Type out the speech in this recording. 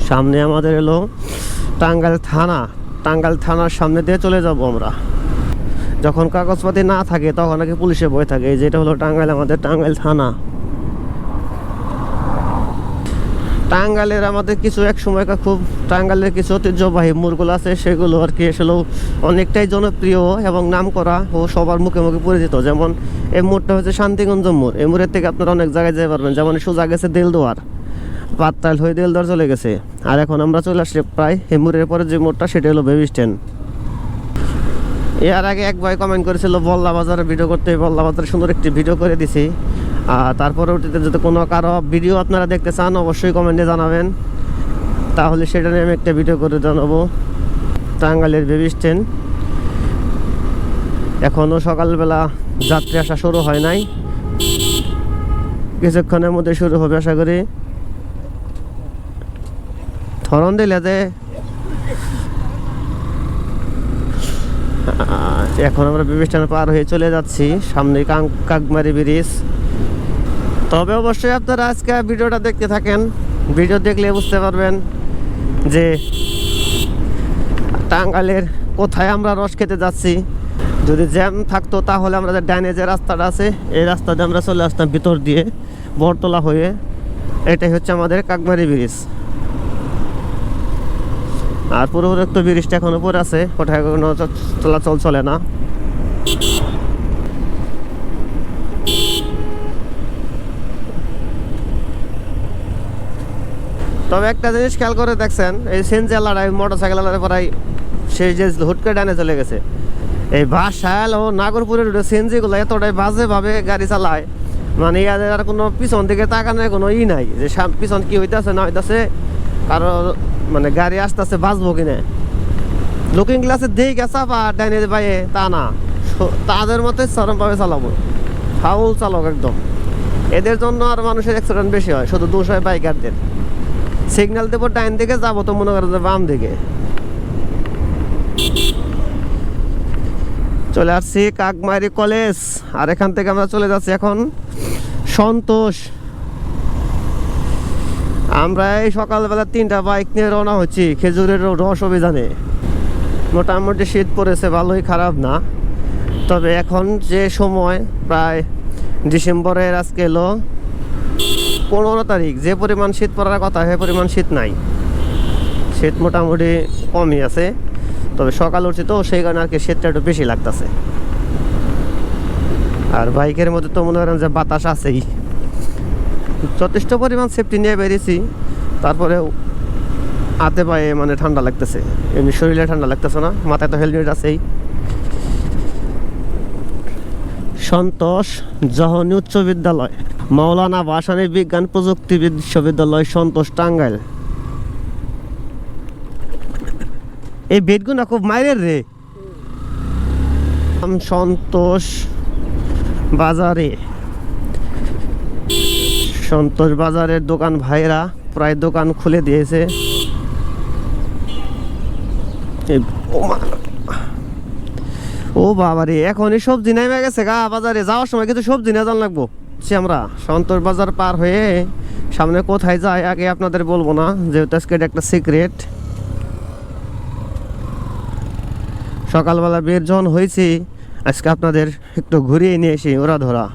সামনে আমাদের এলো টাঙ্গাইল থানা। টাঙ্গাইল থানার সামনে দিয়ে চলে যাব আমরা। যখন কাগজপাতি না থাকে তখন নাকি পুলিশে ভয় থাকে। এই যেটা হলো টাঙ্গাইল, আমাদের টাঙ্গাইল থানা। টাঙ্গাইলের আমাদের কিছু এক সময়কার খুব টাঙ্গাইলের কিছু ঐতিহ্যবাহী মোড়গুলো আছে, সেগুলো আর কি আসলে অনেকটাই জনপ্রিয় এবং নাম করা ও সবার মুখে মুখে পরিচিত। যেমন এই মোড়টা হচ্ছে শান্তিগঞ্জ মোড়। এই মোড়ের থেকে আপনারা অনেক জায়গায় যেতে পারবেন। যেমন সোজা গেছে দেলদুয়ার, পাততাইল হয়ে দেলদুয়ার চলে গেছে। আর এখন আমরা চলে আসছি প্রায় এই মোড়ের পরে যে মোড়টা, সেটা হলো বেবি স্ট্যান্ড। এর আগে এক ভাই কমেন্ট করেছিল বল্লা বাজারে ভিডিও করতে, বল্লা বাজারে সুন্দর একটি ভিডিও করে দিছি। আর তারপরে যদি কোনো কারো ভিডিও আপনারা দেখতে চান অবশ্যই কমেন্টে জানাবেন, তাহলে সেটা নিয়ে আমি একটা ভিডিও করে জানাবো। টাঙ্গাইলের বেবি স্ট্যান্ড এখনও সকালবেলা যাত্রী আসা শুরু হয় নাই, কিছুক্ষণের মধ্যে শুরু হবে আশা করি। ধরন দিলে যে এখন আমরা বেবি স্ট্যান্ড পার হয়ে চলে যাচ্ছি, সামনে কাকমারি ব্রিজ। তবে অবশ্যই আপনারা আজকে ভিডিওটা দেখতে থাকেন। ভিডিও দেখলে বুঝতে পারবেন যে টাঙ্গাইলের কোথায় আমরা রস খেতে যাচ্ছি। যদি জ্যাম থাকতো তাহলে আমরা যে ডাইনে যে রাস্তাটা আছে এই রাস্তা দিয়ে আমরা চলে আসতাম ভিতর দিয়ে বরতলা হয়ে। এটাই হচ্ছে আমাদের কাকমারি ব্রিজ। আর পূর্বরক্ত ব্রিজটা এখনো পরে আছে, কোথায় কোনো চলাচল চলে না। তবে একটা জিনিস খেয়াল করে দেখছেন, এই সিএনজি আলাদাই মোটর সাইকেল আলাদা প্রায় শেষ যে হুট করে ডানে চলে গেছে। এই বাসাইল ও নাগরপুরের সিএনজিগুলো এতটাই বাজেভাবে গাড়ি চালায়, মানে ইয়াদের আর কোনো পিছন দিকে তাকানোর কোনো নাই যে পিছন কি হইতেছে না হইতেছে, কারো মানে গাড়ি আস্তে আস্তে বাঁচবো কিনা। লুকিং গ্লাসে দিয়ে গেছা বা ডাইনে বাইয়ে তা না, তাদের মতে চরমভাবে চালাবো, ফাউল চালক একদম। এদের জন্য আর মানুষের অ্যাক্সিডেন্ট বেশি হয়, শুধু দোষ হয় বাইকারদের। সিগন্যাল দেবো ডাইন দিকে, যাবো তো মনে করেন যে বাম দিকে। চলে আসছি কাকমারি কলেজ, আর এখান থেকে আমরা চলে যাচ্ছি এখন সন্তোষ। আমরা এই সকালবেলা 3টা বাইক নিয়ে রওনা হচ্ছি খেজুরের রস অভিযানে। মোটামুটি শীত পড়েছে, ভালোই খারাপ না। তবে এখন যে সময় প্রায় ডিসেম্বরের আজকে এলো 15 তারিখ, যে পরিমাণ শীত পড়ার কথা সে পরিমাণ শীত নাই। শীত মোটামুটি কমই আছে, তবে সকাল উঠছি তো সেই কারণে আর কি শীতটা একটু বেশি লাগতেছে। আর বাইকের মধ্যে তো মনে করেন যে বাতাস আছেই, যথেষ্ট পরিমাণ সেফটি নিয়ে বেরিয়েছি। তারপরে হাতে পায়ে মানে ঠান্ডা লাগতেছে, এমনি শরীরে ঠান্ডা লাগতেছে না, মাথায় তো হেলমেট আছেই। সন্তোষ জহনী উচ্চ বিদ্যালয়, মাওলানা ভাসানী বিজ্ঞান প্রযুক্তি বিশ্ববিদ্যালয়, সন্তোষ, টাঙ্গাইল। এই বেডগুনা খুব মাইরের রে। সন্তোষ বাজারে, সন্তোষ বাজারের দোকান ভাইরা প্রায় দোকান খুলে দিয়েছে। ও বাবারে, এখনই সবজি নেমে গেছে গা বাজারে। যাওয়ার সময় কিন্তু সবজি নিয়ে যান লাগবো। আমরা সন্তোষ বাজার পার হয়ে সামনে কোথায় যাই আগে আপনাদের বলবো না, যেহেতু আজকে এটা একটা সিক্রেট। সকালবেলা বের যখন হয়েছি আজকে আপনাদের একটু ঘুরিয়ে নিয়ে এসি ওরা ধরা।